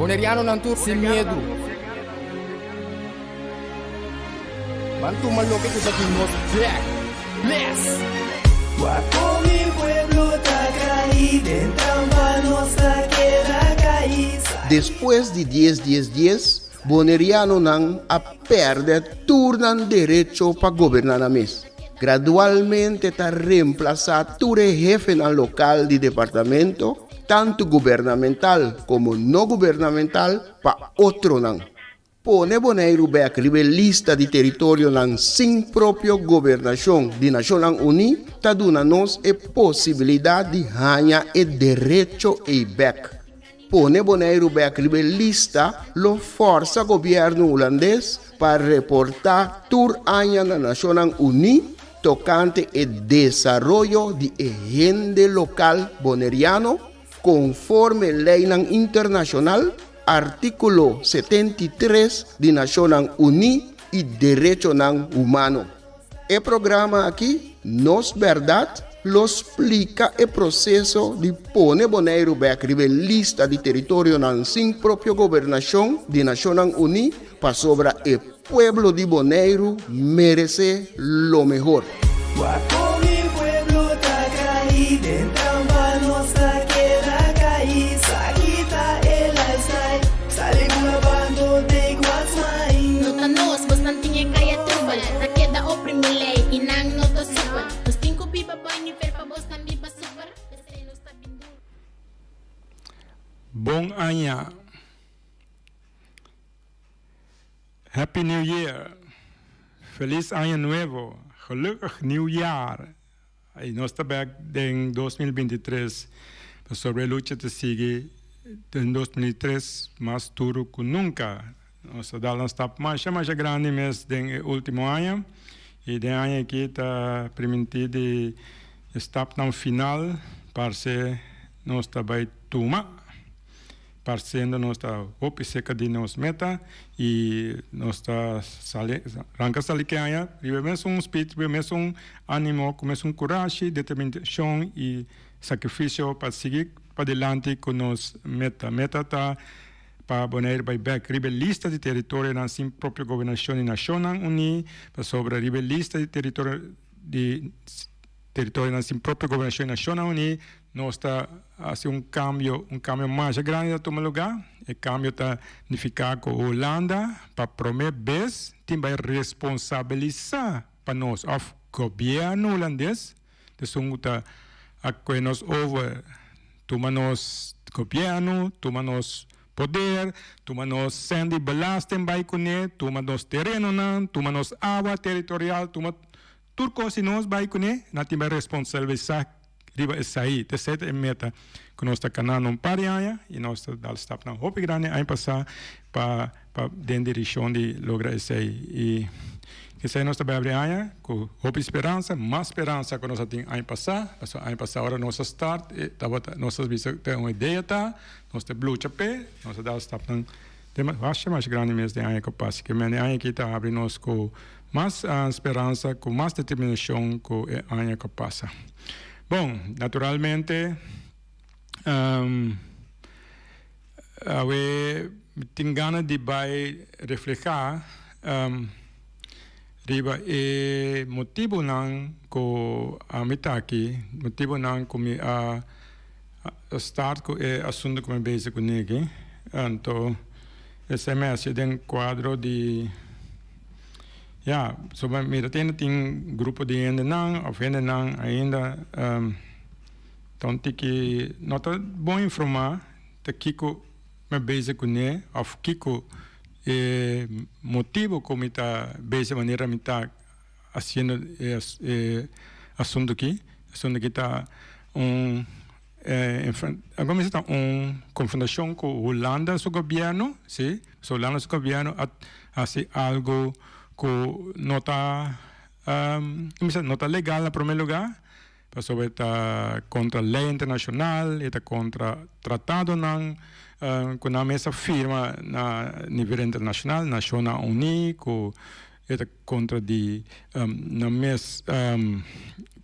Boneriano nantur sin medo. Bantu maloke ko sa nos black. Bless. Guapo mi pueblo Tacay, dentro nuestra quiera caíz. Después de 10, Boneriano nan a perder turnan derecho para gobernar a mes. Gradualmente está reemplazado todo jefe na local de departamento, tanto gubernamental como no gubernamental, para otro nan. Pone Bonaire back lista de territorio nan sin propio gobernación de Naciones Unidas, ta duna nos a posibilidad de ganhar el derecho e back. Pone Bonaire back lista lo forza gobierno holandés para reportar tour año na Naciones Unidas tocante el desarrollo de agente local boneriano conforme ley internacional artículo 73 de Naciones Unidas y Derecho Humano. El programa aquí, Nos Verdad, lo explica el proceso de poner Bonaire back lista de territorio sin propia gobernación de Naciones Unidas para sobre el pueblo de Bonaire merece lo mejor. Guapo mi pueblo Tacay, dentro nuestra quiera caíz. Sakita el lifestyle, salimos lavando de Guasmay. Nota nos, bastante niya kaya trubal. Nakeda o primilay, inang noto super. Los cinco pipa boy ni fer pa boss tambi pa super. Kasi nos tabindur. Bom año. Happy New Year. Feliz Año Nuevo. Gelukkig nieuwjaar. Y nós estamos em 2023 sobre a luta de seguir em 2003 mais duro que nunca. Nós estamos mais grande mês do último ano e de ano aqui está permitido estar no final para ser nós também toma. Parecendo nossa opção de nossa meta e nossa arranca saliqueia, vivemos espírito, vivemos ânimo, começa coragem, determinação e sacrifício para seguir para adelante com nossa meta. Meta está para Bonaire by back, lista de território na sim própria governação de Naciones Unidas, para sobre a lista de território na sim própria governação de Naciones Unidas. Nós está assim cambio mais grande a tomar lugar. O cambio está significar que a Holanda, para primeira vez, tem que responsabilizar para nós, o governo holandês, então está a nós over, toma nós governo, toma nós poder, toma nós sende belasting by kune, toma nós terreno nan, toma nós água territorial, toma tudo coisa nós by kune, não tem que responsabilizar riba sair, terceira meta que nós está canando um par de anos e nós está dando step na hope grande aí passar para dentro direção de lograr isso aí e que sei nós está bem amanhã com hope esperança, mais esperança que nós tem aí passar agora nós start nós tem uma ideia tá nós tem blue chapé nós dá step na acho mais grande mês de ano que passa que mês aí que está abrindo nós com mais esperança com mais determinação com ano que passa. Bom, naturalmente, eu tenho ganas de refletir riba e motivo não que a mim está aqui, motivo não que me a start com o assunto que me base com ele, então esse é mais um quadro de sobre mira tem grupo de gente não, of gente não ainda, então tem que nota bom informar, te kiko me base com ele, of kiko motivo como está base maneira me está fazendo assunto que está agora está confrontação com a Holanda, seu governo, sim, Holanda, seu governo, assim algo que nota legal em primeiro lugar, sobre está contra a lei internacional, está contra tratado com a mesa firma na nível internacional, Naciones Unidas, está contra na mesa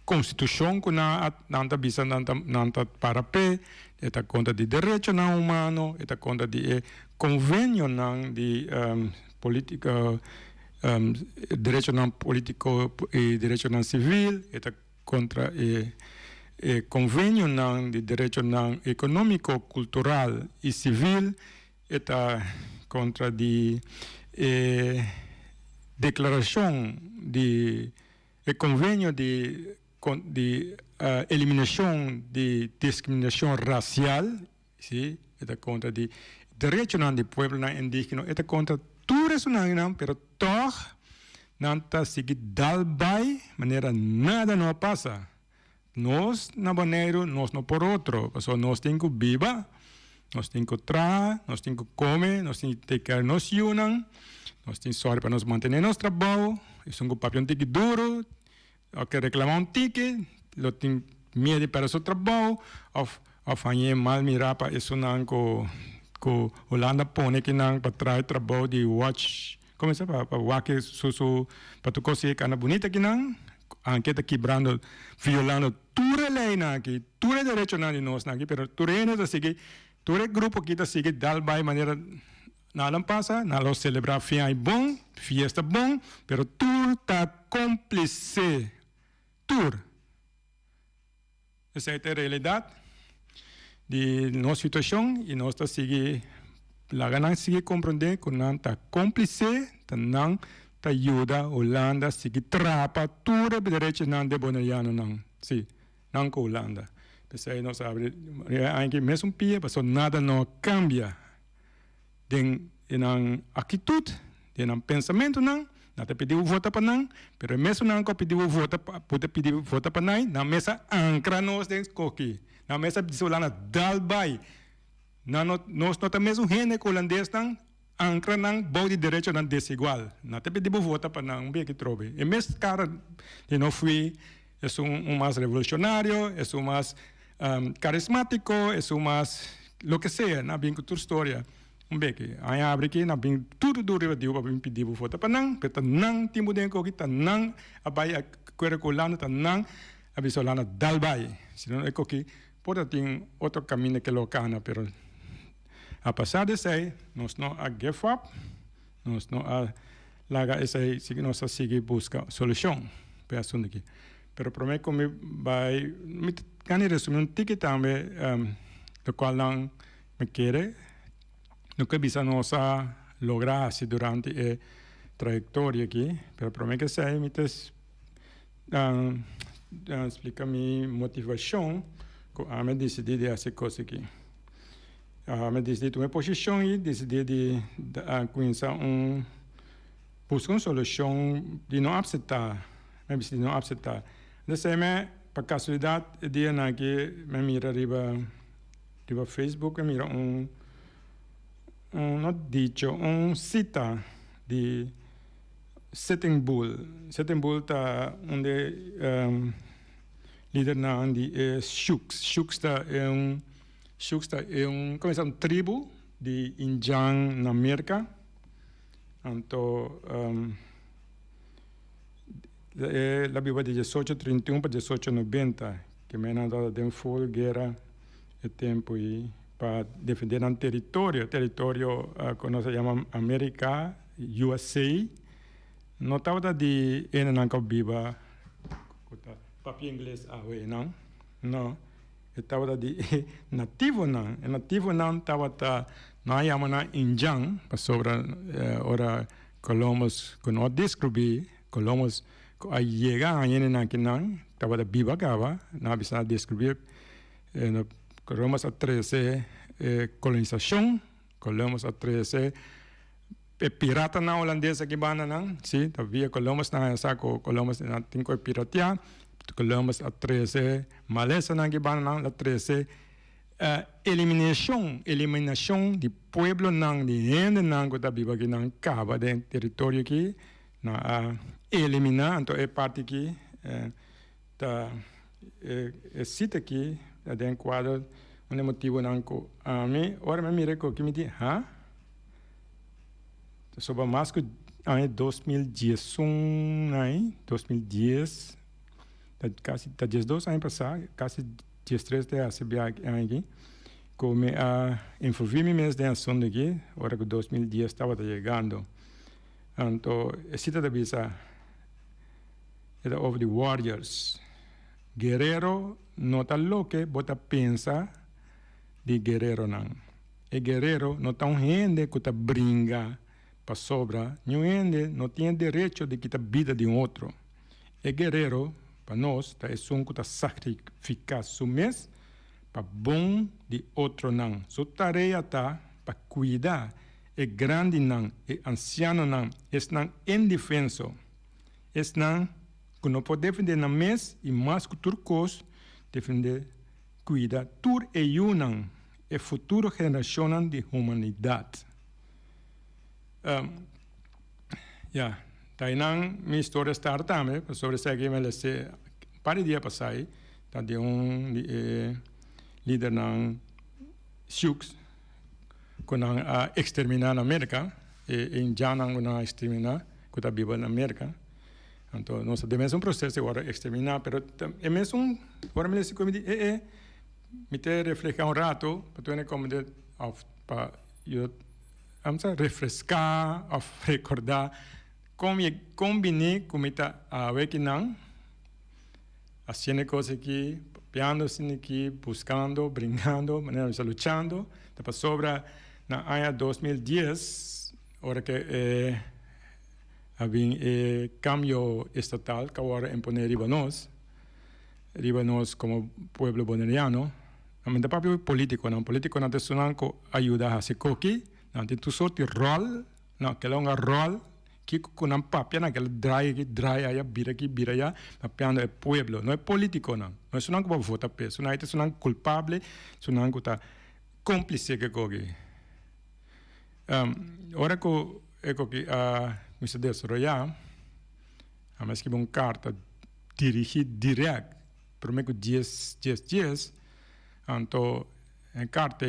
Constituição que não está visa não está para pé Está contra de derecho não humano, está contra de convenio não de política, derecho não político e derecho não civil, está contra convenio não de derecho não econômico, cultural e civil, está contra de declaração de convenio de eliminação de discriminação racial, ¿sí? Está contra de derecho do pueblo indígena, está contra tudo isso não, pero toch não está seguindo dalbai, maneira nada não passa. Nós na maneira, nós não por outro, só nós temos que viver, nós temos que trabalhar, nós temos que comer, nós temos que ter que nos unir, nós temos sorte para nos manter nosso trabalho, isso é um papel que duro, ou que reclamar ticket, lo tem medo para seu trabalho, ou fazer mal mirar para isso não que Holanda põe que não para trás trabalho de watch, como é que para watch para tu conseguir cana bonita que não, anche está quebrando, violando toda a lei aqui, todo o direito de nós aqui, pero todo o grupo que está seguindo dá de maneira nada passa, nada celebrar fiesta bom, pero tudo está cúmplice. Essa é a realidade de nossa situação e nós estamos seguir compreender que não está cúmplice, não está ajuda a Holanda a seguir trapa tudo o direito de bonaiano não, sim, não com Holanda. Então aí nós abre, ainda mesmo pia, mas nada não cambia, em atitude, em pensamento não. Não te pediu voto para não, mas mesmo não que pediu voto, pode pedir voto para não, na mesa ancra nós dentro coqui, na mesa de solana dalbai, nós não temos mesmo gente holandês não, ancra não, bom de direito não desigual, não te pediu voto para não, bem que trobe, e mesmo cara de não fui, é mais revolucionário, é mais carismático, é mais lo que seja, na bem que tua história. Beke, aí abre aqui, na bem tudo do rival para pedir o voto para não, porque não timo denko kita não abai a curriculano tá não abisolana dalbai, senão é que pode ter outro caminho que locana, pero a passar de sei, nós não a give up, nós não a larga essa se nós seguir busca solução para assunto aqui, pero prometo que me vai me can resumir ticket também do qual não me quer nunca bisa nossa lograr assim durante a trajetória aqui, pero prometo que sei, me explica minha motivação, que a me decidi de fazer coisa aqui. A me decidi tomar posição e decidi de começar buscar uma solução de não aceitar, me decidi não aceitar. Dessa me para casualidade dia na que me mira riba Facebook, me mira cita de Sitting Bull. Sitting Bull está onde líder na de Shooks. Shooks é como é tribo de Indian na América. Então, la viva de 1831 para 1890, que me han dado de full guerra e tempo e para defender um território que nós chamamos América, USA, não estava de não viva papel inglês não estava de nativo não estava na chamamos Indian para sobre ora Columbus que não descobri Columbus a chegar a não estava de viva gava não bisa descobrir Columbus a 13 colonização, Columbus a 13 pirata na holandesa que bana não, sim, havia Columbus na saco Columbus na tinko piratia, Columbus a 13 malesa na que bana não, a 13 eliminação de pueblo não de gente não que tá viva que não cava de território aqui, na eliminar, então é parte que tá cita aqui de quadro um motivo não a mim ora me mira que me diz sobre mais que em 2010 quase 12 anos passar quase 13 de receber aqui como envolví-me mesmo de asunto aqui, hora que 2010 estava chegando. Então, esse da visa era of the warriors. Guerreiro não está louco, bota pensa de guerreiro não. E guerreiro não está gente que está brinca para sobra, não gente não tem direito de quitar a vida de outro. E guerreiro, para nós, é um que está sacrificar seu mês para bom de outro não. Sua tarefa está para cuidar. É grande não, é anciano não, é não indefenso. É não que não pode defender na mês e mais que turcos defender, cuidar. Tur e não, é futuro geração de humanidade. Daí não, minha história está também, sobre isso que me lesse, para dia passado, tá de líder não, Sioux, quando exterminar na América, e em Janang quando exterminar, quando vive na América. Então, nós temos processo agora exterminar, mas é mesmo agora me disse como me ter refletir rato, para tu como de para eu refrescar, recordar como combinei com mita a ver que não, fazendo coisas aqui, piando aqui, buscando, brincando, lutando, depois sobra na ano 2010, hora que havia cambio estatal que agora impõe Ribanos como pueblo boneriano, não é papel político não tem sunan que ajuda a fazer coqui, não tem tu sorte rol, não que é um rol que com um papel naquele dry aí bira já, papiando é pueblo, não é político não é sunan que vai votar peso, não é sunan culpable, sunan que está cúmplice que coqui. Ora que Mr. Desarrollar, a mais que uma carta dirigida direto, para mim que 10, então, a carta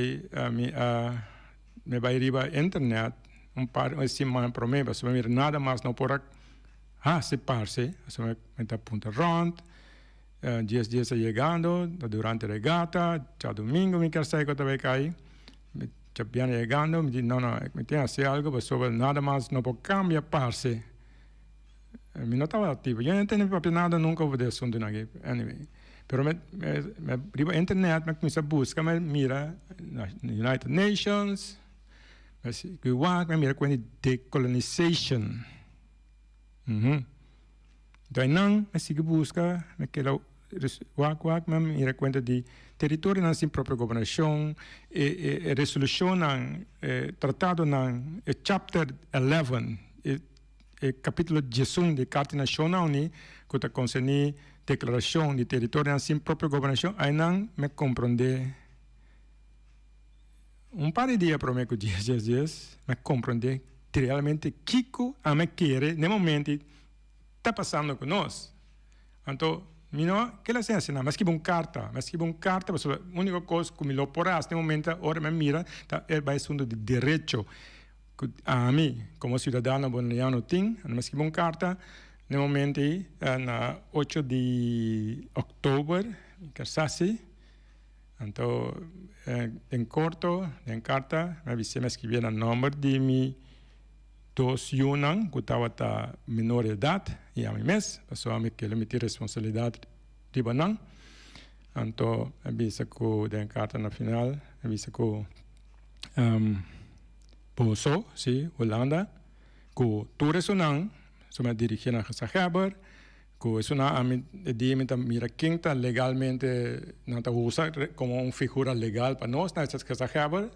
me vai ir para a internet, par de semanas para mim, para mim nada mais não pode separar-se, me está punta rond, 10 chegando, durante a regata, já domingo me quer sair que eu também caí, já viene llegando, me dice, no, me tiene que hacer algo, pues sobre nada más no puedo cambiar parce. Me no estaba activo. Yo no tenía papel nada, nunca hubo de asunto aquí. Anyway. Pero me iba a internet, me comienza a buscar, me mira United Nations, me mira con decolonization. Entonces, no, me sigue busca, me queda me mira cuenta de território na sua própria governação, resolução, tratado na chapter 11, capítulo 11 da Carta Nacional, que está concernendo declaração de território na sua própria governação, aí não me compreende. Par de dias para mim, que dias, me compreende realmente Kiko a me querer, no momento, está passando com nós. Então, que la sensa não, mas que uma carta, mas a única coisa que me lo porá neste momento, ora me mira, é vai assunto de direito a mim, como cidadão bonaiano tem, mas que uma carta, no momento, na 8 de outubro, que assim, então, em curto, em carta, me avise me escrever o número de mi dos Yunnan, que estava menor de idade, e a mim mesmo, passou a mim que ele me tem responsabilidade de banang. Então, avisa que den carta na final, avisa que Boso, sim, Holanda, que tu resonang, se me dirigir a Sahaber, que isso não a mim de mira quem está legalmente não está usa como uma figura legal para nós, não é Sahaber.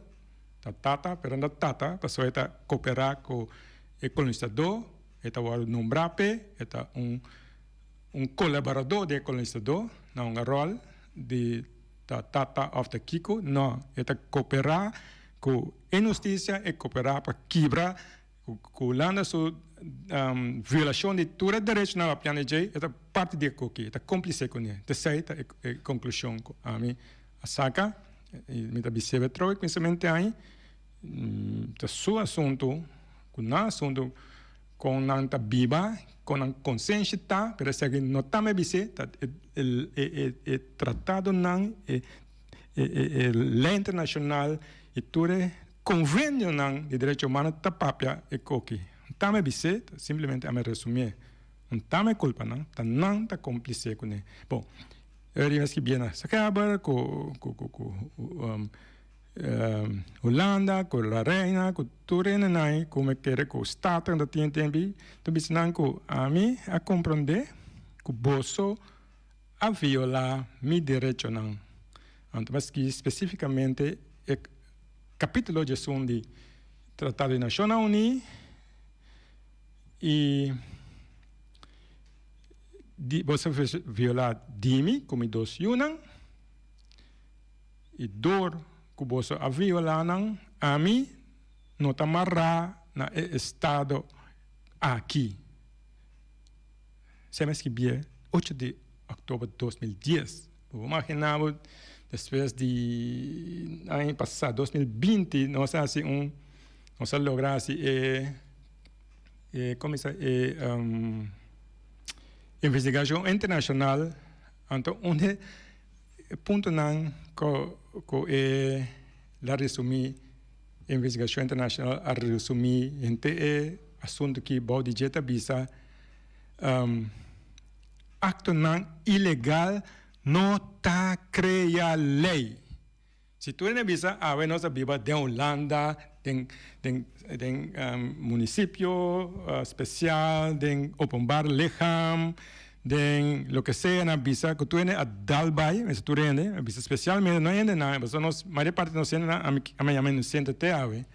Tata, pero não tata, passou a cooperar com o colonizador, está o nombrape, está colaborador do colonizador, não um rol de tata of the Kiko, não, está cooperar com a justiça e cooperar para quebrar com a sua violação de todos os direitos na PNG, é parte de aqui, é cúmplice com ele. Essa é a conclusão a mim, a saca, me está observando, trouxe pensamento aí, o seu assunto, com o assunto, com a viva, com a consciência, mas se não está me observando, é tratado não, lei internacional e ture convenio nang di direitos humanos tapapia e coqui. Tame bise, simplesmente a me resumir. Un tame culpa nang, tan ta cómplice con. Bom, rimens que bien se acaba com Holanda, com la reina, com Turena nai, como quer com Staten da TNTB, tu bisnan com a mim a compreender com bosso a violar mi direito nang. Mas que especificamente o capítulo de de Tratado de Nações Unidas e você violar dimi como dos yunang e dor que você a violar nang a mim não tamará na estado aqui. Se mais que bem 8 de outubro de 2010. Vamos imaginar depois de ano passado 2020 nós assim nós lograr assim como se investigação internacional então onde ponto não que la resumir investigação internacional a resumir entre assunto que bode jeta bisa acto não ilegal não está cria lei. Se tu não bisa, a ver nossa biba de Holanda, de município especial, de open bar leham, de lo que sea na bisa que tu a dalbai, mas tu rende, a bisa especialmente não ainda não, mas nós maior parte nós ainda a minha mãe nos sente até ave,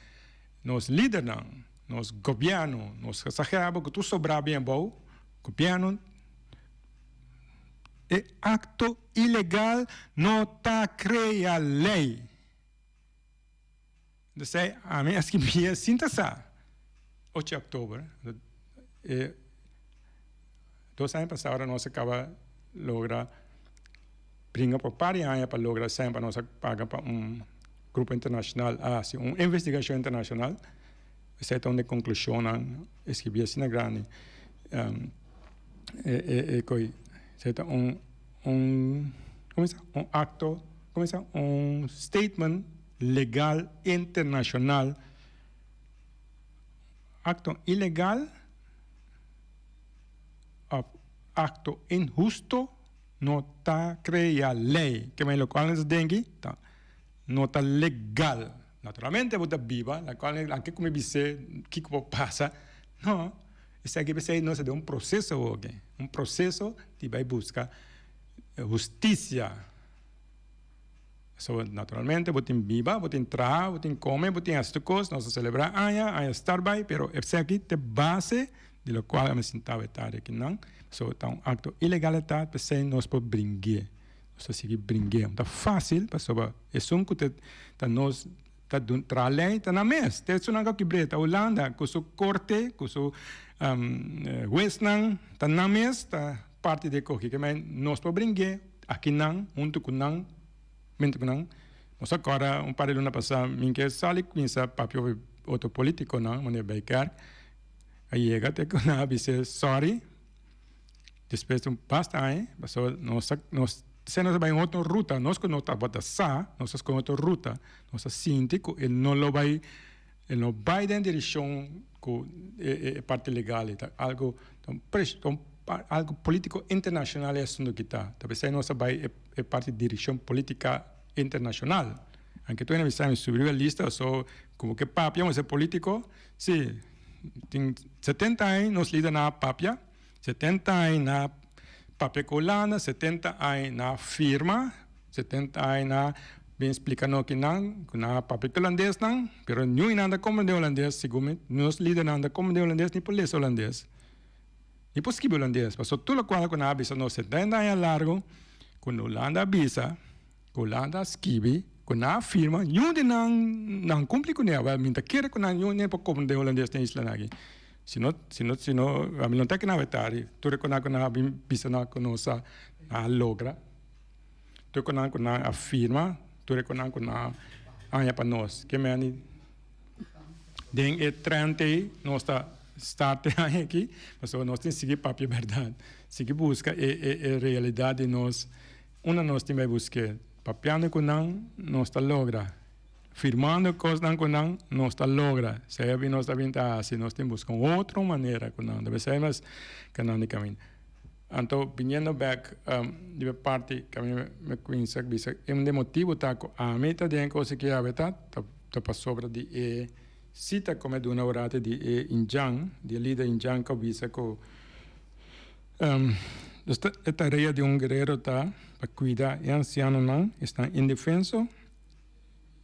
nós líder não, nós governo, nós sagrado que tu sobra bem bom, governo é acto ilegal não está cria lei. Então, a mim acho que me sinta essa 8 de outubro, 2 anos passados nós acaba lograr brincar por vários anos para lograr sempre nós pagar para grupo internacional, assim, investigação internacional, essa é uma conclusão, escrevi assim na grande, acto, statement legal internacional, acto ilegal, acto injusto, não está cria lei, que me lo cual es dengue, não está legal. Naturalmente, você viva, la qual aqui como dice, que passa, não. Isso aqui vai ser de processo hoje, processo que vai buscar justiça. So, naturalmente, você viva, você entrar, você come, você as coisas, nós celebrar aia estar bem, pero isso aqui é base de lo qual eu me sinto vetado aqui não. So, então, acto ilegalidade, você nós pode brincar, nós seguir brincar, tá fácil, pessoal, é só que nós tra lei tá na mesa, tem isso não que breta Holanda, com sua corte, com sua Westnang, tá na mesa, tá parte de coque que nós pode brincar, aqui não, junto com não, mente com não, nós agora par de luna passada, minha sali começa papel outro político não, maneira Baker, aí chega até que não disse sorry, depois basta aí, passou nós se nós vamos em outra ruta, nós que não estamos nós estamos em outra ruta, nós sentimos que ele não vai em direção com a parte legal, algo político internacional é assunto que está. Talvez nós vai a parte de direção política internacional. Aunque tu ainda me subiu a lista, só como que papia, mas é político, sim, tem 70 anos nós lidamos na papia, 70 anos na papel Holanda, 70 anos na firma, 70 anos na bem explicando que não, na papel holandês não, pero não nada como de holandês, segundo nós líder nada como de holandês nem polícia holandês, nem por esquivo holandês, passou tudo o qual com a visa nós 70 anos largo, com Holanda visa, Holanda esquive, com a firma, não de não cumpre com ela, minta quer com não nem por como de holandês tem Islândia aqui. Se não, a mim não tem que na vetari, tu reconhece que na bisa na conosa a logra, tu reconhece que na afirma, tu reconhece que na anya para nós, que me ani, den é 30 nós está aqui, mas nós temos que seguir papel verdade, seguir busca a realidade nós, nós temos que buscar papiando con nan, no está logra. Firmando cosas con nan, no está logra. Se ha no está bien así, no está buscando otra manera con nan. Debe ser más que nan de camino. Entonces, viniendo back, de parte que a mí me coincide, dice, un motivo taco, a mí también cosa que a vetat, ta sobre de cita come de una hora de Injang, de líder Injang que dice que esta tarea de un guerrero está para cuidar y ancianos no están indefensos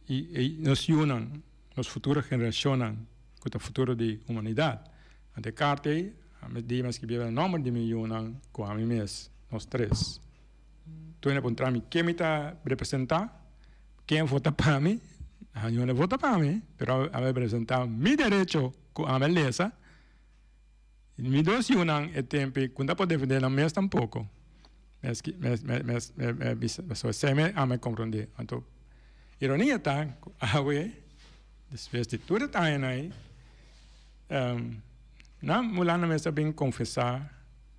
y nos unan, las futuras generaciones, con el futuro de la humanidad. Ante Carte, a medida que vive el nombre de millones, con a mí mes, los tres. Tú me preguntas a mí, ¿quién me está representando? ¿Quién vota para mí? Yo no voto para mí, pero a mí representa mi derecho con a mí lesa. Mi dos unan el tiempo, cuando puedo defender la mesa tampoco. Se me a me comprender. Entonces, ironía está, después de todo el tiempo ahí, na mulana me está bien confesar,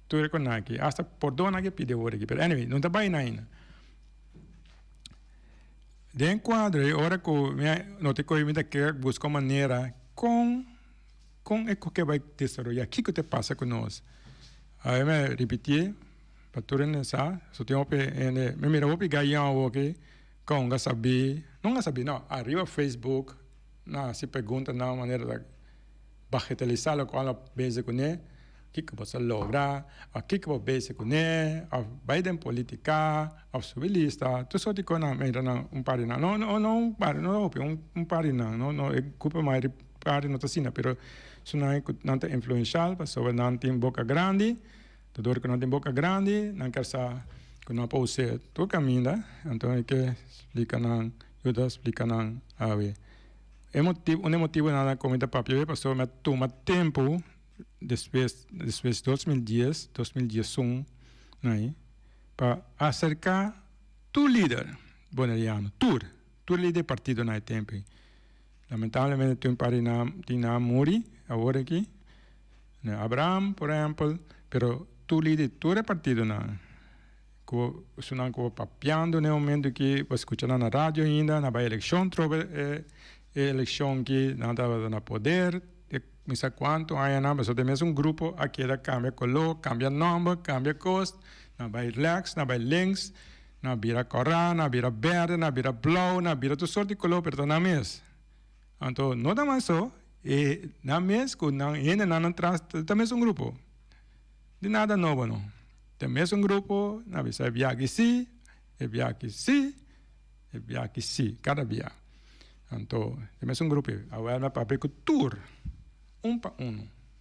tú reconoces que hasta perdona que pide ahora aquí, pero anyway, no está bien ahí. De enquadro, ahora que no te coimita que busco manera con esto que va a desarrollar. ¿Qué te pasa con nosotros? A ver, me repetí, para tú en esa, me mira, voy a pegar ya que con no sabía, no, arriba Facebook, no, si pregunta de una manera de bagatelizar lo que van a ver con él, ¿qué que vas a lograr? ¿Qué que vas a ver con él? Biden política, civilista, todo eso te conoce, un par de no, un par de no, culpa más de par de no está pero es una influencial, sobre no en boca grande, todo que no en boca grande, no casa que no puede ser, todo camina, entonces que explican, explican a ver. Un motivo nada comida papel, pasó me toma tiempo después 2010, 2011, ¿no? Para acercar tu líder boneriano, tu líder partido en el tiempo. Lamentablemente tu parina tina muri ahora aquí, Abraham por ejemplo, pero tu líder tu partido na sunan como papiando en el momento que vas escuchando na radio ainda na eleição trove eleição que nada na poder não sei quanto aí na mas tem mesmo grupo aqui da cambia color cambia nome cambia cost na vai relax na vai links na vira coral na vira verde na vira blau na vira toda sorte de color pero na mes então não dá mais só e na mes com na ainda na trás também é grupo de nada novo não tem mesmo grupo na visa é viagem sim é viagem sim é viagem sim cada viagem então tem mesmo grupo agora na papel cultura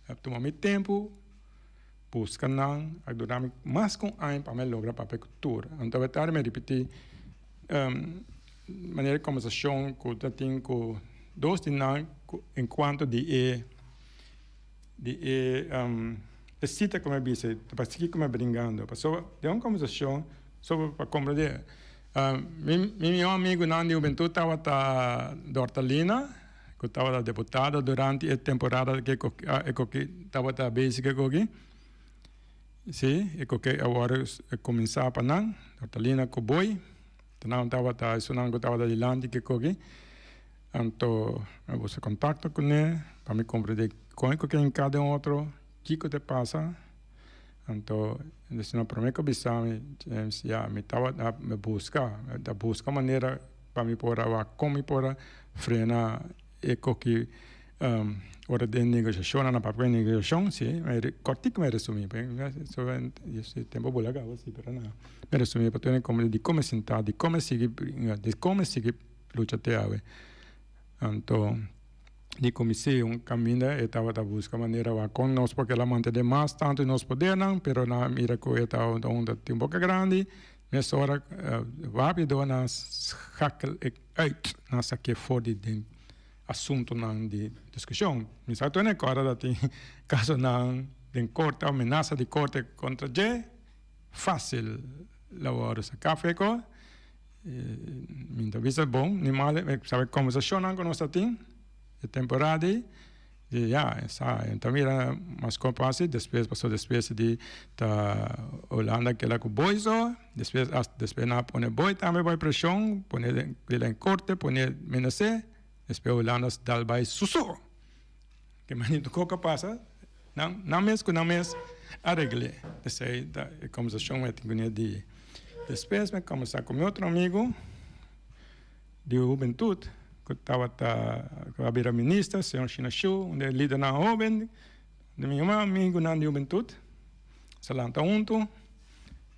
para tomar meu tempo, buscar não, ajudar mais com a para me lograr papel cultura. Então, eu estou me repetir, maneira de conversação que eu tenho com dois de nós, enquanto de cita como eu disse, para seguir como brincando. Passou de uma conversação sobre para compreender. Meu amigo Nandi Juventude estava da Hortalina, que estava deputado durante a temporada que estava da básica aqui. Sim, e que agora começava para não, Hortalina com boi, então estava da sunang que estava da Lilande que aqui. Então, eu vou se contato com ele para me compreender como é que em cada outro, o que te passa. Então, não para mim que me estava me buscar maneira para me pôr como me pôr frenar e que ora de negociação na papel de negociação sim cortico me resumir sobre esse tempo bolaga assim pero não me resumir para ter como sentar de como seguir luta até agora então de comecei caminho e estava a buscar maneira com nós porque ela mantém mais tanto nós poder não pero na mira que estava onde tem boca grande nessa hora rápido nas hackle uit nessa que for de assunto de discussão. Me sabe na hora tem caso de corte, ameaça de corte contra G, fácil lá hora se café com, me visa bom, nem mal, sabe conversação com nós tem, de temporada Então mira mas compasse depois passou depois de da Holanda que ela com boi só depois na pone boi também vai pressão pone ele em corte pone menase depois Holanda dal vai susu que manito coca passa não mês arregle sei da conversação é tinha de depois me começar com meu outro amigo de juventude que estava a virar ministra, senhor Chinashu, onde é líder na jovem, de meu amigo na juventude, salanta junto,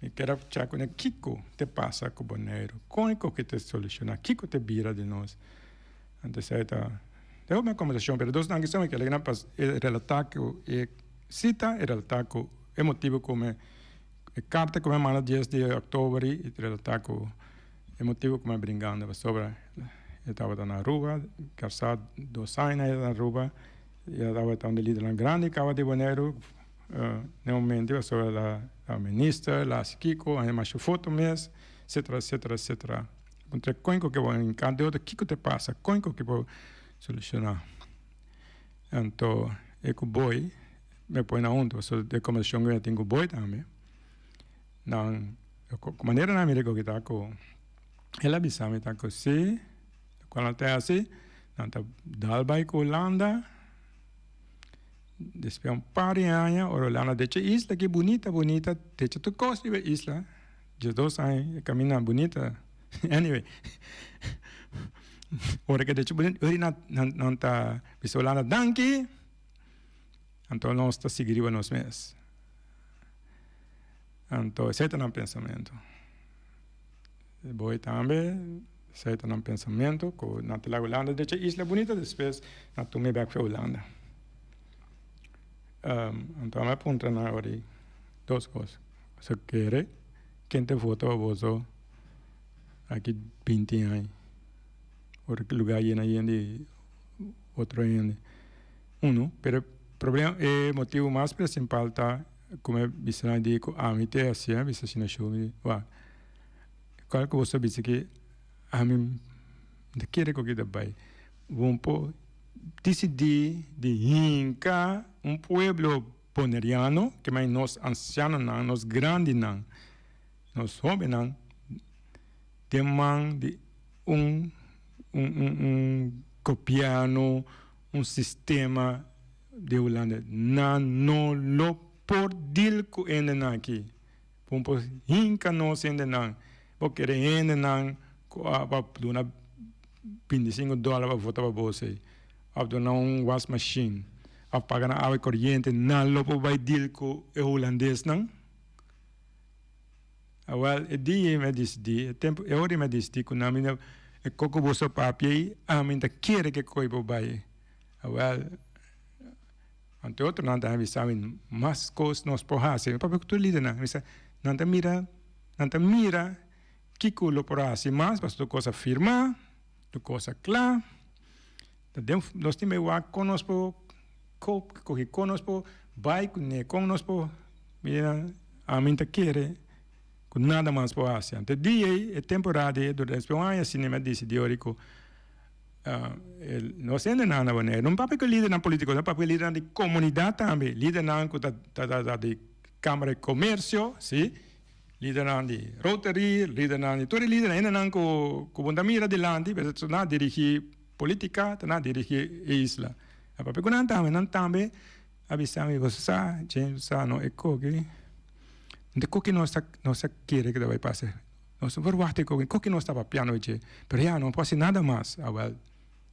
e quero achar com Kiko te passa com o boneiro, Kiko que te soluciona, Kiko te vira de nós. Então, eu uma conversação, mas dois não são que ele não passa, relatar que cita, relatar que é motivo como carta como manda 10 de outubro, e relatar que é motivo como brincando sobre eu estava na rua, calçado 2 anos na rua, eu estava onde líder na grande, cava de boneiro, no momento, sobre a ministra, a Kiko, a mais foto mesmo, etc. Encontrei coinco que vou encantar, o que te passa, coinco que vou solucionar. Então, eu com boi, me põe na onda, so de começou eu tenho boi também. Não, maneira na América que está com, ela avisa-me está com se quando está assim, não está dalbai com Holanda, depois par de anos, Holanda deixa isla que bonita, deixa tu costa de isla, de 2 anos, caminha bonita, anyway, ora que deixa bonita, ora não está, bisa Holanda danke, então nós está seguindo nos meses, então esse é o pensamento, boi também. Sei que não pensamento que na tela Holanda deixa isla bonita depois na tome back para Holanda. Então me aponta na hora 2 coisas. Se quer quem te foto a você aqui 20 anos, ou que lugar llena de outro ainda. Pero problema é motivo mais principal tá como bisa digo a mim te assim bisa sina show wa. Qual que você bisa que a mim de querer que da bai vamos decidir de hinca pueblo poneriano que mais nós ancianos não nós grandes não nós jovens não demanda copiano sistema de Holanda não lo por dil ko ende aqui vamos hinca nós ende não porque ende não para donar $25 para votar para você, para donar wash machine, para pagar água corrente, não lo vai deal com o holandês não. Well, o dia me disse, tempo é hora me disse que na minha coco você papel, a minha quer que coi vai. Well, ante outro não dá sabe mais coisas nós porrasse, para que tu lida não, não te mira que lo por assim mais, mas tu coisa firma, tu coisa clara. Nós temos que conosco, vai conosco, a mente quer, com nada mais por assim. Então, dia é temporada, durante um ano, cinema decidiu que nós ainda não é não papel que líder na política, não papel líder na comunidade também, líder na de Câmara de Comércio, sim. Líder de Rotary, líder de todo líder ainda não com bunda delante, mas tu não dirige política, tu não dirige isla. A papel que não também avisamos você sabe, não é que de que nós quer que vai passar. Nós vamos ver que nós está piano hoje, mas já não pode nada mais. Well,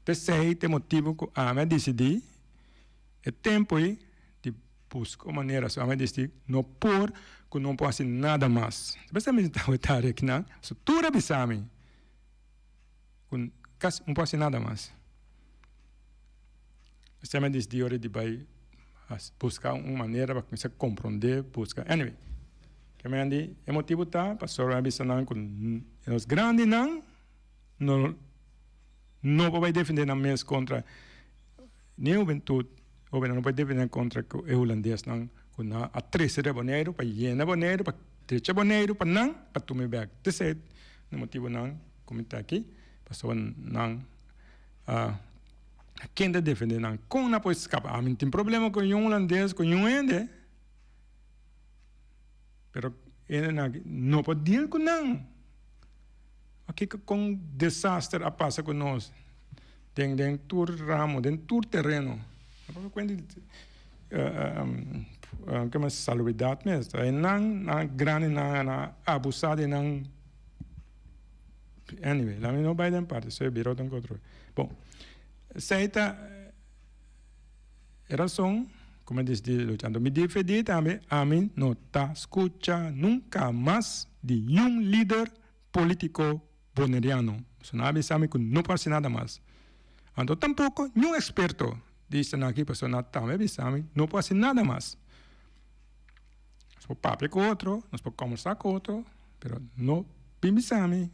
pensei tem motivo que a me decidi, é tempo de buscar maneira, a me decidi não por que não pode nada mais. Você me está votando aqui não? So tudo avisame, que não pode nada mais. Você me decidi hora de vai buscar uma maneira para começar a compreender, buscar. Anyway. Que me andi, é motivo tá, pastor avisando com os grandes não vai defender na mesa contra nem juventude, ou não vai defender contra o holandês não, com a 13 de boneiro, para llenar boneiro, para 13 boneiro, para não, para tu me back. Desse no motivo não, como está aqui, pastor não quem está defendendo com na pode escapar. A mim tem problema com um holandês, com um ende. Pero ele não pode deal com não. Aqui com desastre a passa com nós. Tem tur ramo, tem tur terreno. Que mais salubridade mesmo. É não grande, não abusado, não. Anyway, lá não vai dar parte, isso é virou de controle. Bom, essa razão, como eu disse, lutando, me defendi também, a mim não está escuta nunca mais de um líder político boneriano. Isso não sabe que não pode ser nada mais. Então, tampouco, nenhum experto disse aqui, pessoal, também sabe, não pode ser nada mais. Nós podemos papo com outro, nós podemos conversar com outro, mas não pensamos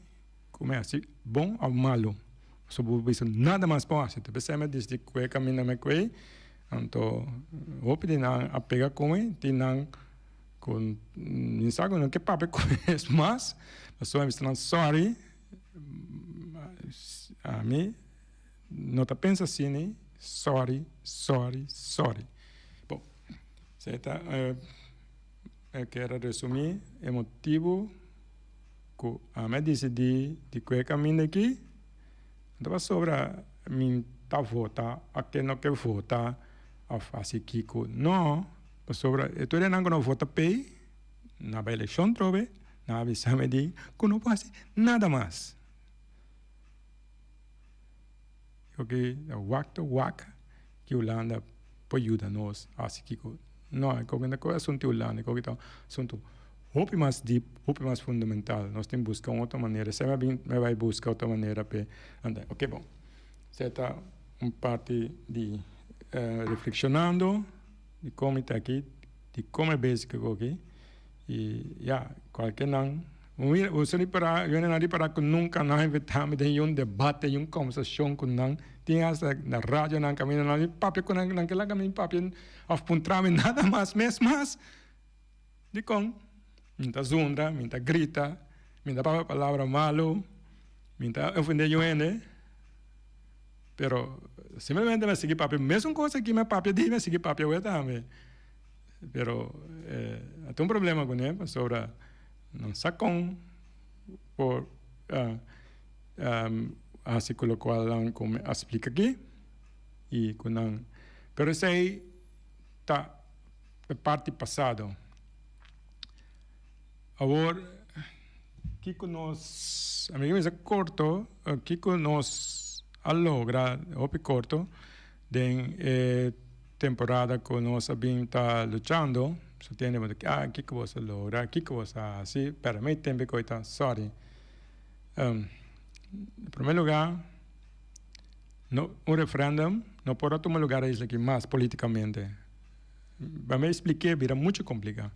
como é assim, bom ou malo. Sobre isso, nada mais pode. Então, pensamos desde que o caminho me foi, então, vou pedir a pegar com ele, tinha com, não sabe, não que papo com isso, mas, pessoal, estão sorry, a mim, não está pensando assim, sorry. Bom, certo? Eu quero resumir o motivo que a mim decidi de que caminho aqui, então sobre a mim tá votar, aqui não quer votar, a fazer aqui que não, sobre eu não vota pay, na eleição trove, na avisame de que não pode nada mais. Porque wak que Holanda pode ajudar nós a seguir. Não, é que é assunto Holanda, é que é assunto muito mais deep, muito mais fundamental. Nós temos que buscar outra maneira. Se me vai buscar outra maneira para andar. Ok, bom. Você está parte de reflexionando, de como está aqui, de como é básico aqui. E, qualquer não. Eu não para que nunca não invitamos de debate, conversação com não. Tinha na rádio, não caminho, não papo com naquela caminho, papo apontar nada mais, mas de com, minta zunda, minta grita, minta palavra malo, minta ofender gente, pero simplesmente me seguir papo, mesmo coisa que me papo de me seguir papo eu também, pero tem problema com ele sobre não sacam por assim colocou como explica aqui e com pero isso aí tá parte passado agora que nós amigos é curto que nós alogra o curto de temporada que nós bem tá lutando. So tenemos que que você logra, que você assim, para mim tempo que está sorry. Em primeiro lugar, referendum não pode tomar lugar isso aqui mais politicamente. Para me explicar, vira muito complicado.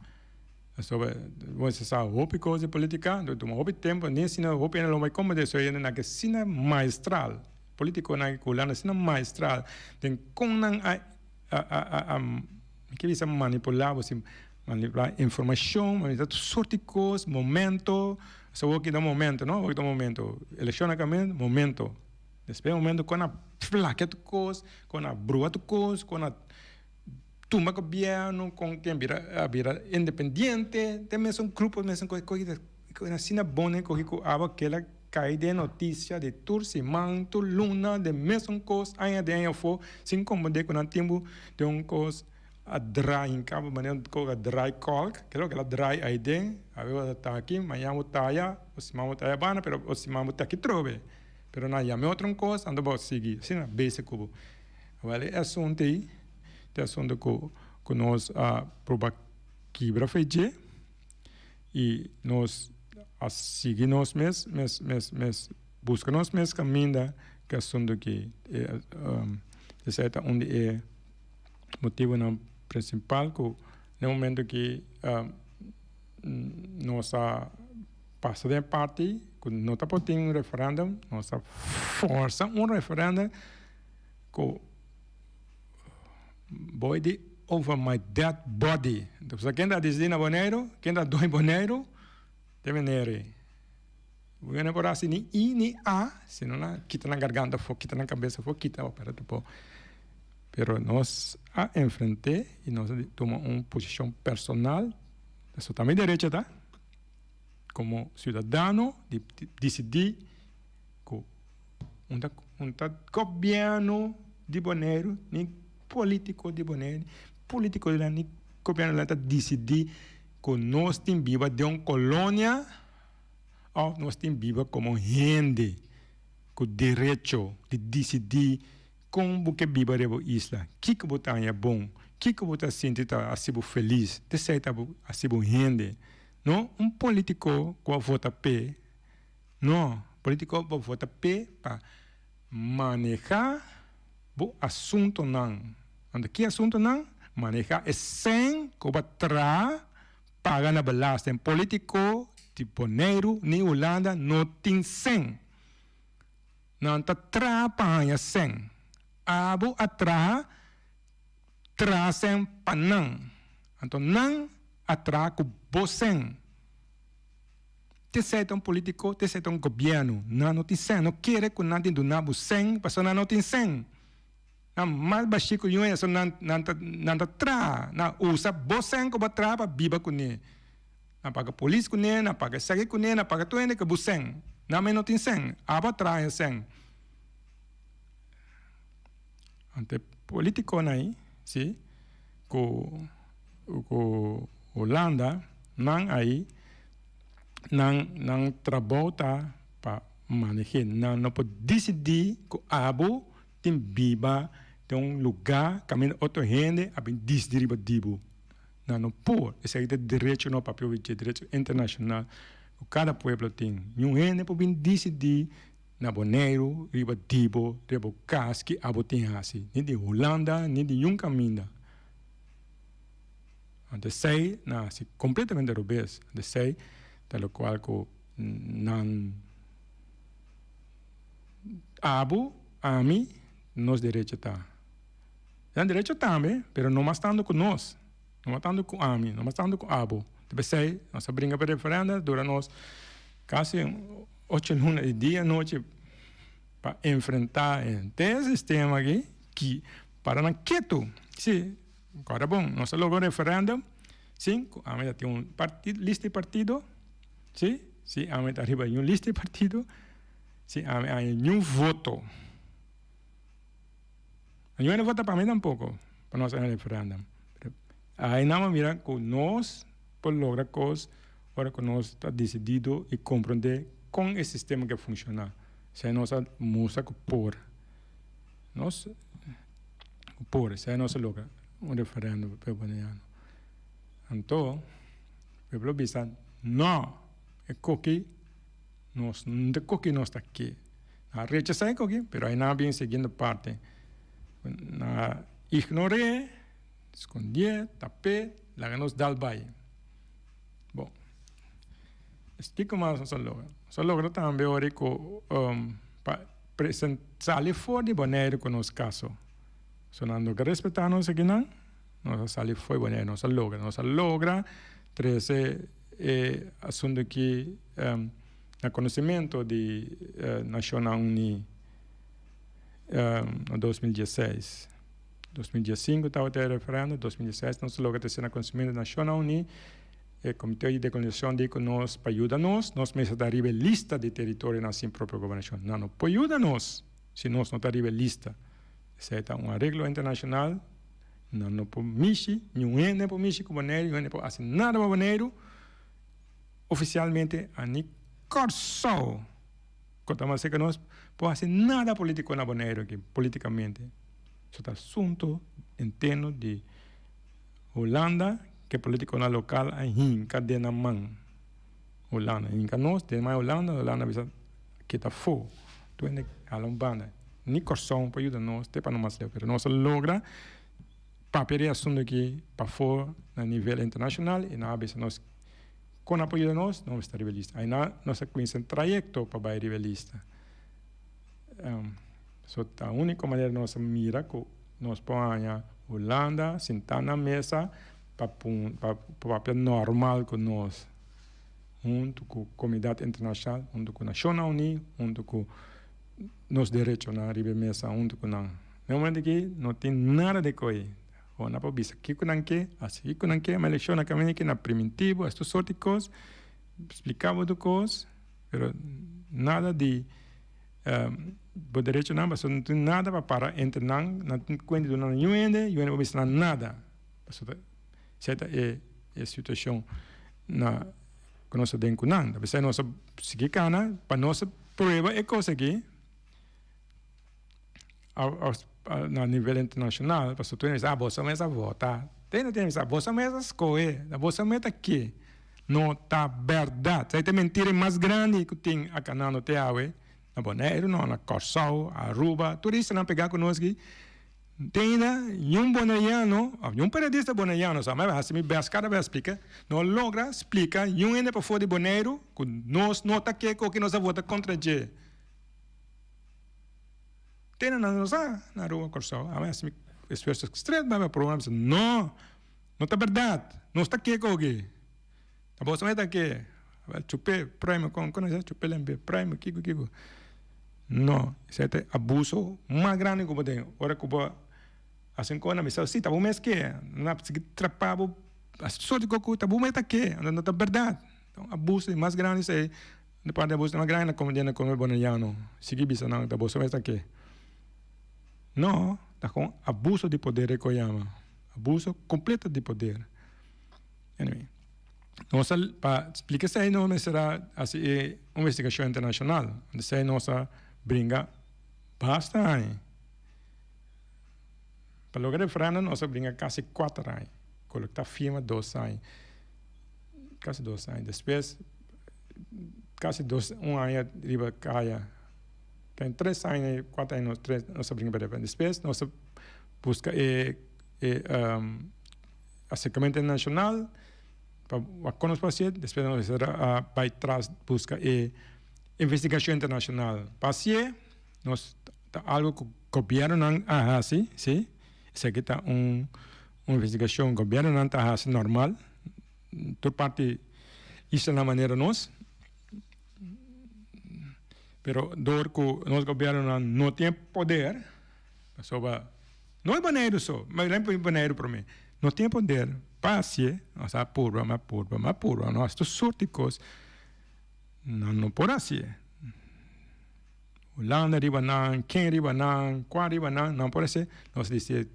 Sobre você sabe, houve coisa política, então houve tempo, nem se não houve não vai como isso aí na que sina maestral, político na culana sina maestral, tem com que bisa manipular, você manipular informação, manipular sorte de coisas, momento, só que dá momento, não? O momento, eleição acabando, momento. Depois momento com a flaca de coisas, com a brua de coisas, com a turma governo, com quem vira independente, também são grupos, mesmo coisas assim na boa, que aquela cai de notícia de Turciman, Luna, de mesmo coisa, ainda for, sem como de com a tempo de coisa a dry em cabo maneira com a dry calc, que é dry ID, a tá aqui, amanhã eu tá aí, o simamo tá aí bana, pero o simamo tá aqui trove, pero na yame outra coisa, ando vou seguir, assim na básico. Vale, é assunto aí, é assunto que nós proba quebra feijão e nós a seguir nós mesmos busca nós mesmos caminho que assunto que de certa onde é motivo não principal que no momento que nossa passa de parte que não está podendo um referendo nossa força referendo que boy de over my dead body então quem está decidindo boneiro quem está dois boneiro deve nere Bueno, por así ni I ni A, sino na quita na garganta, quita na cabeça, quita para depois. Pero nos a enfrenté y nos toma una posición personal, eso también derecha, ¿tá? Como ciudadano, de decidir que un gobierno de Bonaire, ni político de Bonaire, político de ni gobierno de decidir que nós tem viva de uma colônia ou nós tem viva como gente com direito de decidir como que viva a isla, que botar é bom, que botar sentir tá assim feliz, de certa assim gente, não político que vota P, não político que vota P para manejar o assunto não, onde que assunto não manejar é sem que vai paga na belasting político de Bonaire ni Holanda não tem sem, não tá trapanha sem. Abo atra trasem panang. Então nang atra ku boseng. Te certo um político, te certo um governo, não tem sem, não quer que não tem do nabo sem, passou não tem sem. Na mal baixo eu é só não tra, na usa boseng que batra para biba com ne. Na paga polícia com ne, na paga segue com ne, na paga tuende que boseng. Na me não tem sem, abo tra sem. Ante político aí, sim, com Holanda, não aí, não trabalha para manejar, não pode decidir que abo tem biba, tem lugar, caminho outro gente, a bem decidir dibo, não pode, esse é o direito no papel de direito internacional, que cada povo tem, gente pode decidir na Bonaire, riba Dibo, riba Kaski, abo tem assim, nem de Holanda, nem de nenhum caminho. Então sei, na se completamente rubês, então sei, tal qual que não abo, a mim, nos direito tá. É direito também, pero não mais tanto com nós, não mais tanto com a mim, não mais tanto com abo. Então sei, nossa brinca para referenda dura nós quase 8 lunas de dia, noite, para enfrentar esse sistema aqui, que para não quieto, sim, agora bom, nós logo referendo, sim, a meta tem partido, lista de partido, sim, a meta arriba em lista de partido, sim, a meta em voto. A não vota para mim tampouco, para nós referendo. Aí não mira que nós, por lograr coisas, agora que nós está decidido e compreender com esse sistema que funciona, se nós musa que por nós se nós logra referendo peboniano, então pelo bisa não é coque nós não coque nós está aqui a rechazar coque, pero aí não bem seguindo parte na ignorar, esconder, tapar, lá que nos dá o baile. Bom, explico mais nossa logra. Nossa logra também agora para apresentar fora de Bonaire com nosso caso. Sonando que respeitar nós aqui não, nossa sair foi Bonaire, nossa logra 13 assunto que no conhecimento de Nacional Uni em 2016. 2015 estava até referendo, 2016 nossa logra terceira conhecimento Nacional Uni. O Comitê de Colonização diz que nós, para ajudar-nos, nós mesmos daremos lista de território na nossa própria governação. Não, para ajudar-nos, se nós não daremos lista. Essa é uma regra internacional, não podemos mexer, nenhum não pode mexer com o Bonaire, nenhum não pode fazer nada com o Bonaire, oficialmente, a nem corso. Quanto mais que nós podemos fazer nada político na Bonaire, politicamente. Isso é assunto interno de Holanda, que político na local aí cadena man Holanda em nós tem mais Holanda bisa kita fo tu ene alombanda ni corção para ajudar nós te para não mais pero nós logra papel assunto aqui para fora a nível internacional e na bisa nós com apoio de nós não está rivalista aí na nossa conhece trajeto para vai rivalista a única maneira nós mira que nós põe Holanda sentar na mesa para papel normal com nós. junto com a comunidade internacional, junto com a Nações Unidas, junto com os direitos na riba mesa, junto com a momento que não tem nada de coisa. Ou não pode aqui com que, assim com que, uma eleição na caminho que na primitivo, esta sorte de coisas, explicava do coisas, mas nada de o direito não, mas não tem nada para entrar, não tem conta do não UND não vai nada. Certa é a situação na que nós temos com nada. Mas nós seguir cana para nossa prova é coisa aqui a nível internacional, para tu dizer, você mesmo vota, tem essa você mesmo escolhe, você mesmo aqui, não tá verdade, aí tem mentira mais grande que tem a canal no teawe, na Bonaire, não na Corsal, Aruba, turista não pegar conosco aqui, tem um bonaiano, um periodista bonaiano, sabe, mas me cada vez explica, não logra explicar, ainda para fora de Bonaire, que nós não tá aqui que nós vota contra G. Tem na rua Corsal, mas esforço extremo, mas o problema é não está verdade, não está aqui com alguém. A bolsa não está aqui, chupe prime com chupe lembre prime kiko. Não, isso é abuso mais grande que tem. Ora que assim como na missão sim, tá bom mas que não precisa trapar só de coco, tá bom mas tá aqui, não está verdade. Então abuso mais grande é depois de abuso mais grande como dia na como bonaiano, seguir bisa não tá bolsa mas tá aqui. Não, está com abuso de poder é que chama. Abuso completo de poder. Anyway. Nossa, para explicar isso aí, não será assim, uma investigação internacional. Isso aí, nossa brinca basta aí. Para lograr a frana, nossa brinca quase 4 anos. Coletar firma 2 anos. Quase 2 anos. Depois, quase 1 ano, riba caia. Tem 3 anos, 4 anos, nós brinca para depois, nós busca acercamento internacional para com os pacientes, depois nós vai atrás busca investigação internacional. Paciente, nós algo que o governo não sim, isso aqui está uma investigação que o governo não está normal, toda parte isso é a maneira nós. Pero dor que o nosso governo não tem poder, não é banheiro só, mas não é banheiro para mim, não tem poder, passe, nossa purva, nossa sorte de coisas, não pode assim. Holanda riba não, quem riba não, qual riba não pode ser, nós dizemos,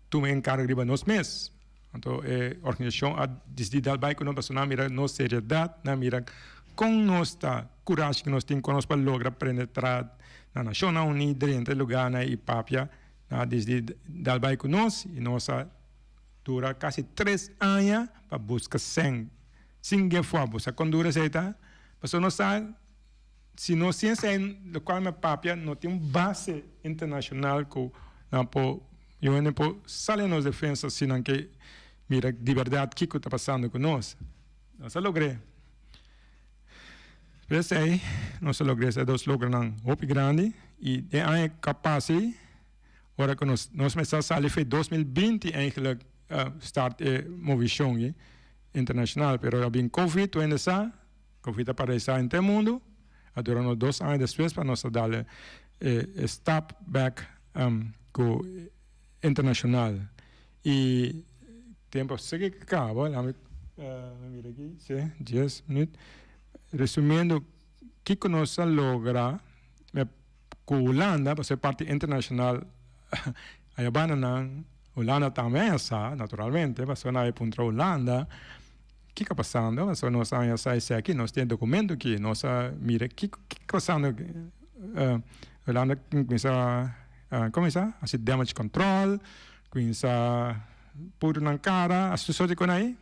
tu me encarga riba nós mesmos. Então, a organização, desde o bairro, não passa a mirar nossa seriedade, não mira com nossa coragem que nós temos para lograr penetrar na Nações Unidas, dentro do lugar e papia, desde o bairro nós, e nossa dura quase 3 anos para buscar sem foi, buscar quando dura certa, porque nós sabe, se nós temos o qual é papia, não tem base internacional que não pode, eu não posso sair nas defensas, senão que mira de verdade o que está passando com nós. Nós logramos. Mas aí, nós logramos lograr um grande e é capaz, agora que nós começamos a sair em 2020, eigenlijk, start a movição internacional, mas havia Covid, ainda está, Covid apareceu em todo o mundo, durante 2 anos depois, para nós dar step back com internacional. E tempo segue que acaba, mira aqui, 10 minutos. Resumindo, o que nós logramos com a Holanda, para ser parte internacional, a Holanda também está, naturalmente, para ser na contra a Holanda, o que está passando? Nós estamos aqui, nós temos documento aqui, nós mira, o que está passando? A Holanda começa a fazer damage control, começa a pôr na cara, as pessoas que aí,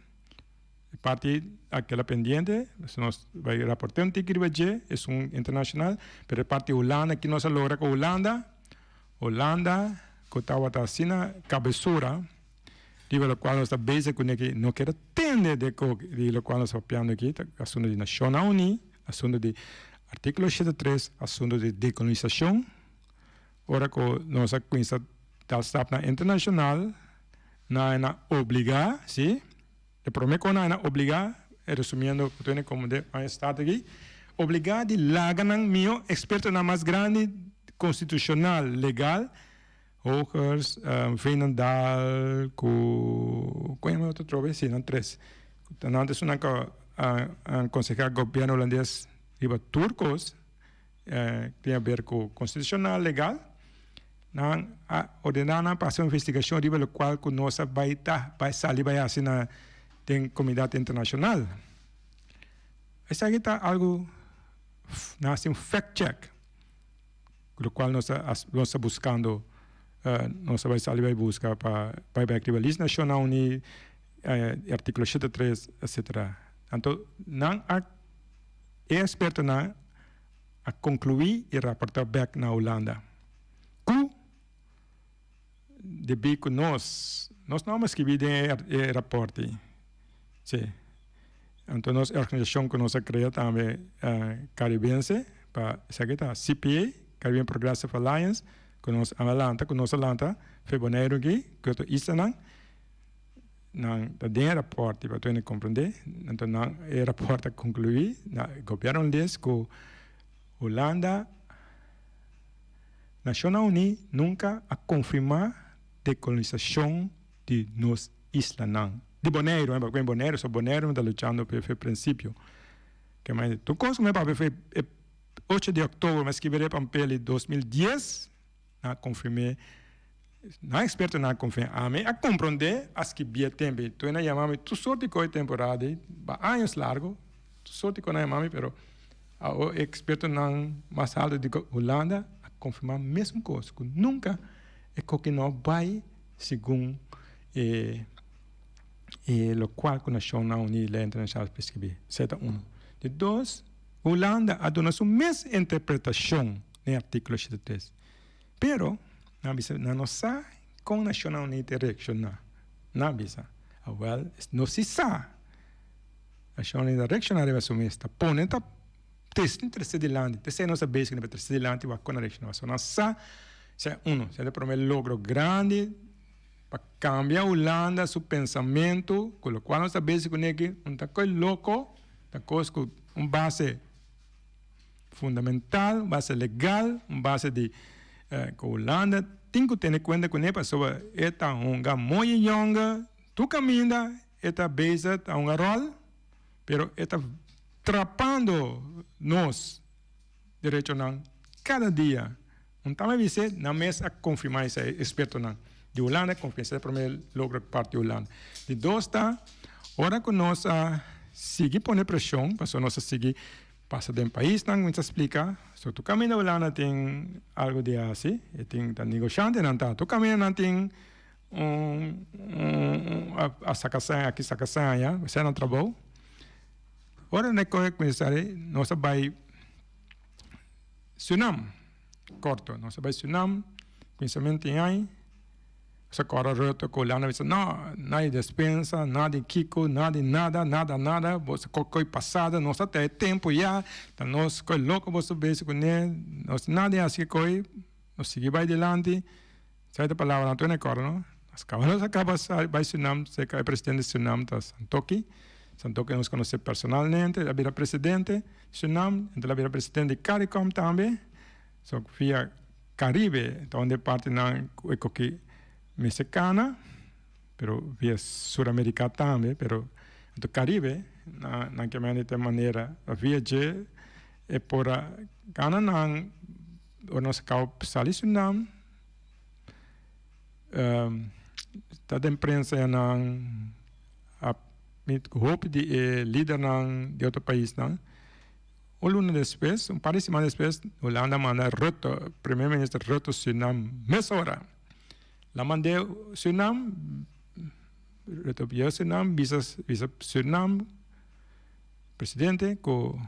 parte aquela pendiente, nós vai reportar que é internacional, mas a parte Holanda, que nós logra com Holanda, que estava assinando cabeçura, de lo qual nós estamos base com que não quer atender de lo qual nós estamos falando aqui, assunto de Nações Unidas, assunto de artículo 73, assunto de decolonização, ora que nós conhecemos da staff internacional, não é obrigar, sim? De prometo que não é obrigar resumiendo, como de estado aqui, obrigado de laganang mio, experto na mais grande constitucional, legal, Hogers, Veenendaal, como é outro trove? Sim, não três. Antes um consejero governo holandês, riba turcos, tem a ver com constitucional, legal, não ordenar para uma investigação riba o qual que nós vai sair vai assinar tem comunidade internacional. Isso aqui está algo nasce um fact check, o qual nós estamos buscando. Nós vai sair vai buscar para a lista nacional uni artigo 73, etc. Então, não é experto na a concluir e reportar back na Holanda. De bico nós não vamos escrever de raporte. Sim. Então, nossa organização que nós criamos também caribense para essa aqui tá CPA, Caribbean Progressive Alliance, que nós Atlanta, fevereiro aqui, que eu estou não tem raporte para tu compreender. Então, não é raporte a concluir. O governo holandês que Holanda Nacional Unida nunca a confirmar decolonização de nos islas. De Bonaire, porque Bonaire está lutando pelo princípio. Que mais? Tu consegue para foi 8 de outubro, mas que verei para pele 2010, na confirmei. Não é experto na confirmar, a compreender as que via tempo. Tu ainda chamamos tu sorte com a temporada, anos largo, tu sorte com a chamamos, pero o experto na mais alto de Holanda a confirmar a mesma coisa, que nunca é que não vai segundo o qual a Nacional Unida Internacional prescreve. Certo? De dois, Holanda a dona sua mesma interpretação no artigo 73. Pero, não sabe como a Nacional Unida reacciona. Não bisa. Well, não se sabe. A Nacional Unida reacciona a sua mesma. Põe, está terceiro de lande. Terceiro não sabe que é terceiro de lande, vai com a reaccionação. Não sabe. Se é para um logro grande para cambiar a Holanda, seu pensamento, com o qual nós sabemos que não está coisa louco, está coisa com uma base fundamental, base legal, uma base de que a Holanda tem que ter em conta que a pessoa está muito longa, tu caminha, está base a um rol, mas está atrapando nós, direito não, cada dia. Então, a gente na mesa confirmar esse experto não. De Holanda, confirmar para mim logra parte de Holanda. De dois está, ora que nós seguir poner pressão, para nós seguir passa de um país, não vamos explicar. Se tu caminha na Holanda tem algo de assim, e tem negociante não tá. Tu caminha não tem a sacação aqui sacação, você não trabalha. Ora não é correto pensar, nós vai tsunami. Corto, não sabe tsunami, pensamento em aí, essa cora rota com lá, não, nada despensa, nada de Kiko, nada, você qualquer passada, nós até tempo já, então nós coi louco, você vê se com ele, nós nada é assim coi, nós seguir vai adiante, sai da palavra não tem cora, não, as cavalas acaba vai tsunami, se cai presidente tsunami, tá Santoki nós conhecemos personalmente, a vida presidente tsunami, então a vida presidente de CARICOM também. So, via Caribe, onde parte na economia mexicana, pero via Sul-América também, pero do Caribe, na que maneira, a viajar é por Ghana não, o nosso carro sali tsunami, tá da imprensa não, a roupa de líder não de outro país não. Um ano depois, par de semanas depois, Holanda manda Rutte, primeiro-ministro Rutte, Suriname, mesma hora. Lá mandei Suriname, Rutte via Suriname, visa Suriname, presidente, com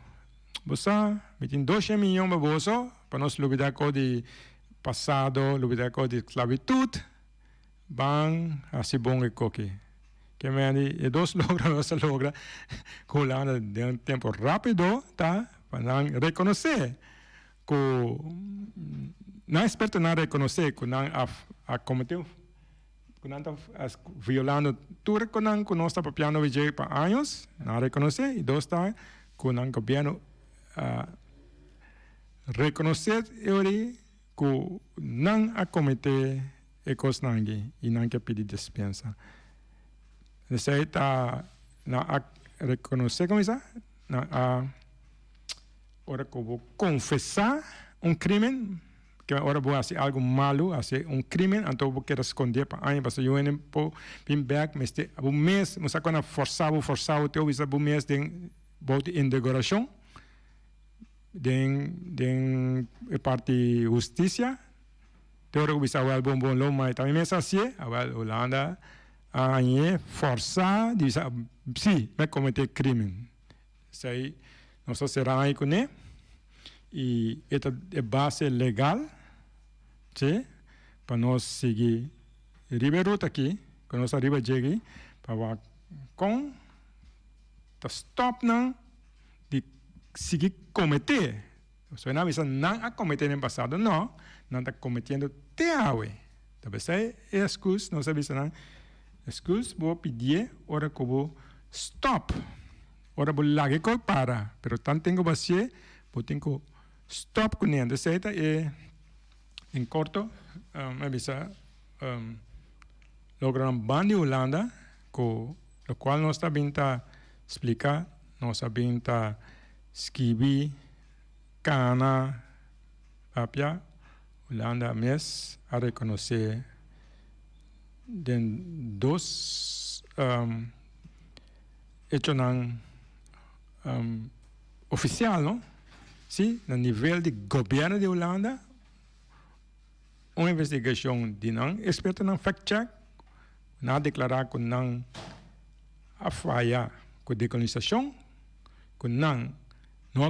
você, metem 2 milhões de bolsos, para nós lutar com o passado, lutar com a esclavitud, bang, assim bom e coque. Que me dois logra, que Holanda de um tempo rápido, tá? Para reconhecer que não é experto na reconhecer que não a cometeu Kunanta violando tudo kunan kunosta papiano vijay pa años, no reconoce, y dos está kunan gobierno reconocer euri ku nang acomete ecos nangi y nang que pedir dispensa. Necesita na reconocer como isso, na ora como confessar crime, que ora vou fazer algo malo, fazer crime, então vou querer esconder para aí, porque eu nem po bem back, mas te o mês, mas quando forçar, teu isso o mês tem bote indagação, tem parte justiça, teu ora bisa awal bom lo mai, também mês assim, awal Holanda, aí forçar, diz sim, vai cometer crime, sei, não só será aí com ele. E esta é base legal, sim, para nós seguir Ribeirão aqui, quando nós arriba chegue, para com tá stop não de seguir cometer, só não bisa não a cometer no passado, não está cometendo até agora, talvez é excuse, não sabe se não excuse, vou pedir ora que vou stop, ora vou largar que para, pero tanto tenho você, vou ter que stop com ele. Dessa é em corto, avisa lograr um bando de Holanda, com o qual nós também tá explicar, nós também tá escrever, cana, papia, Holanda mes a reconhecer den dois hecho nan oficial, não? Sim, no nível de governo de Holanda, uma investigação de não experto não fact-check, não declarar que não a falha com a decolonização, que não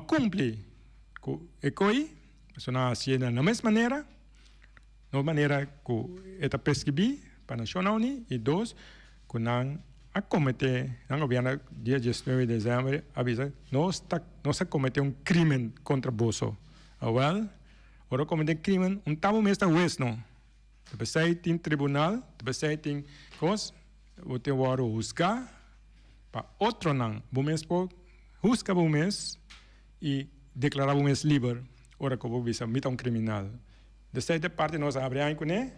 cumpre com o ECOI, mas não assim da mesma maneira que esta pesquisa para a Nação Unida, e dois, que não a cometer, não governo dia 19 de dezembro avisa nós cometer crime contra Boso. Well, ora cometer crime tabu mês da West não. Depois sai tem tribunal, depois sai tem coisa, o teu varo buscar para outro não. Bom mês por buscar bom mês e declarar bom mês livre. Ora como visa mita criminal. Dessa parte nós abre aí com ele,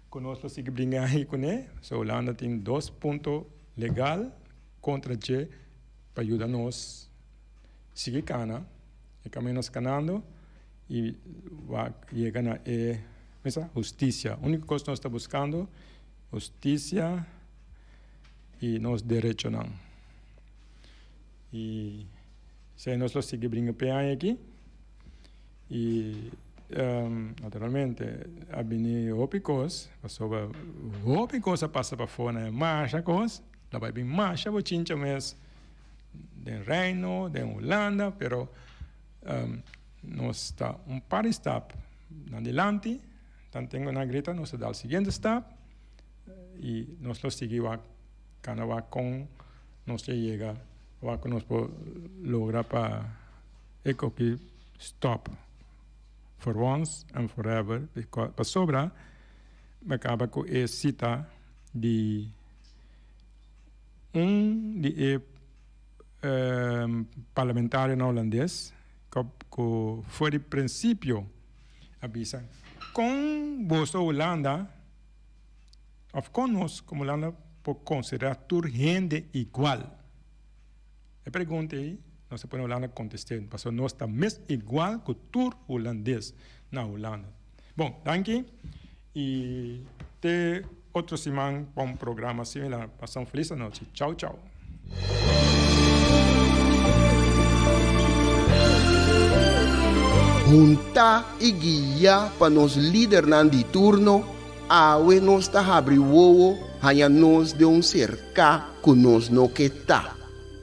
conosco sigue brincar aí com ele. So Holanda tem 2 pontos legal contra G para ajudar nós seguir cana e caminhamos canando e vai chegar na justiça. A única coisa que nós estamos buscando justiça e nos direitos não. E se nós lo seguir brincando aqui e naturalmente a venir opicos, sobre opicos passa para fora marcha coisa. La vai bem marcha, vou tinha mês do Reino, de Holanda, pero nós está par step adelante, então tenho na grita, nós dá o seguinte step e nós lo seguimos canava com nós chega, vai que nós logra para eco que stop for once and forever, para sobra, acaba com a cita de de parlamentário holandês que foi de princípio avisa com você Holanda ou conosco como Holanda por considerar toda gente igual. Eu perguntei, nós podemos Holanda contestar, porque nós estamos mesmo igual que todo holandês na Holanda. Bom, danke e te outro semana para um programa similar. Passam feliz noite. Tchau, tchau. Junta e guia para nos líder de turno, awe nos ta abri wowo, hanya nos de cerca que nos no que tá.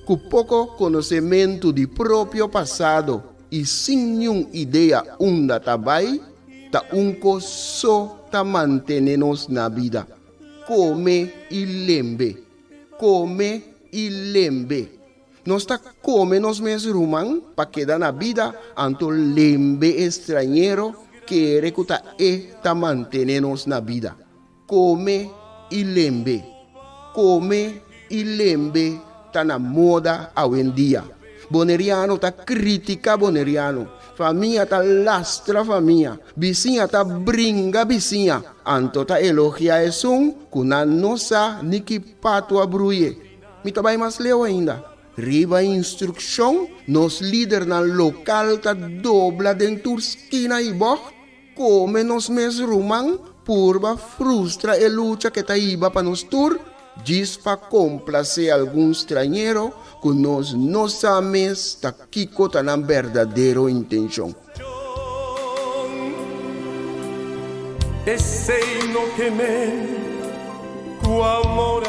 Com pouco conhecimento de próprio passado e sem nenhuma ideia onde tabai, ta unco só ta mantenernos na vida. Come e lembe. Nós está come nos mesmos rumang para quedar na vida anto lembe estrangeiro que recuta e ta mantenernos na vida. Come e lembe. Come e lembe tá na moda hoje em dia. Boneriano tá critica boneriano. Família tá lastra família. Vizinha tá brinca vizinha. Anto tá elogia esum, kuna nossa niki pato abruye. Mi tá bem mais leu ainda. Riba instrução, nos líder na local tá dobla dentro esquina e boh. Come nos mes rumang, purba frustra e lucha que tá iba pa nos tur. Diz pa complacer algum estrangeiro, que nós não sabemos tá kiko tá na verdadeira intenção. E sei no que me tu amor